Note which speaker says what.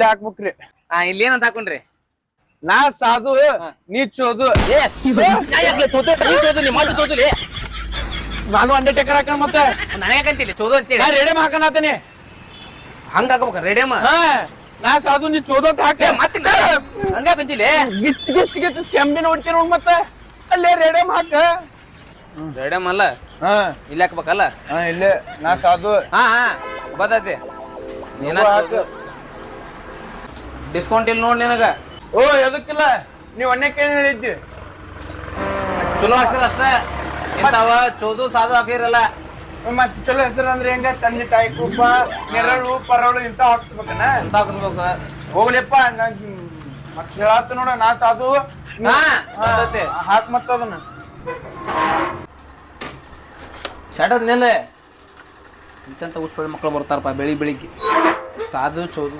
Speaker 1: ಹಾಕ್ಬೇಕ್ರಿ.
Speaker 2: ಇಲ್ಲಿ ಏನಂತ ಹಾಕೊಂಡ್ರಿ?
Speaker 1: ನಾ ಸಾಧು ನೀ ಚೋದು. ನಾನು ಅಂಡರ್ಟೇಕರ್ ಹಾಕ ಮತ್ತೆ
Speaker 2: ನನಗಂತೀನಿ ಚೋದು ಅಂತೇಳಿ
Speaker 1: ರೇಡಿಯಂ ಹಾಕನತೀನಿ.
Speaker 2: ಹಂಗ ಹಾಕಬೇಕ ರೇಡಿಯಂ.
Speaker 1: ನಾ ಸಾಧು ನೀ ಚೋದು ಅಂತ ಹಾಕ.
Speaker 2: ಮತ್ತೆ ಹಂಗಂತಿಲಿ
Speaker 1: ಗಿಚ್ ಗಿಚ್ ಗಿಚ್ ಸೆಂಬಿನ ಹೊಡ್ತೀರ ಮತ್ತೆ ಅಲ್ಲೇ ರೇಡಿಯಂ ಹಾಕ.
Speaker 2: ರೇಡಿಯಂ ಅಲ್ಲ ಇಲ್ಲಿ ಹಾಕ್ಬೇಕಲ್ಲ.
Speaker 1: ಇಲ್ಲೇ ನಾ ಸಾಧು.
Speaker 2: ಗೊತ್ತೈತಿ. ಡಿಸ್ಕೌಂಟ್ ಇಲ್ಲಿ ನೋಡ್ ನಿನಗ.
Speaker 1: ಓ ಎದಕ್ಕಿಲ್ಲ, ನೀವ್ ಅನ್ಯಕ್ಕೆ ಏನ್ ಹೇಳಿದ್ದಿ?
Speaker 2: ಚಲೋ ಹಾಕ್ಸಿರ ಅಷ್ಟೇ. ಇಂತಾವ ಚೋದು ಸಾಧು ಹಾಕಿರಲ್ಲ.
Speaker 1: ಮತ್ ಚಲೋ ಹೆಸರು ಅಂದ್ರೆ ಹೆಂಗ? ತಂದೆ ತಾಯಿ ಕೂಪ, ನೆರಳು ಪರಳು ಇಂತ ಹಾಕ್ಸ್ಬೇಕನ?
Speaker 2: ಅಂತ ಹಾಕಿಸ್ಬೇಕು.
Speaker 1: ಹೋಗ್ಲಿಪ್ಪ ಮತ್ ಹೇಳತ್ತ ನೋಡ ನಾ ಸಾಧು ಹಾಕ್ ಮತ್ತ ಅದನ್ನ
Speaker 2: ಶಾಟದ್ ನೆಲೆ ಇಂತ ಉತ್ಸವ ಮಕ್ಕಳು ಬರ್ತಾರಪ್ಪ ಬೆಳಿಗ್ಗೆ ಸಾಧು ಚೋದು.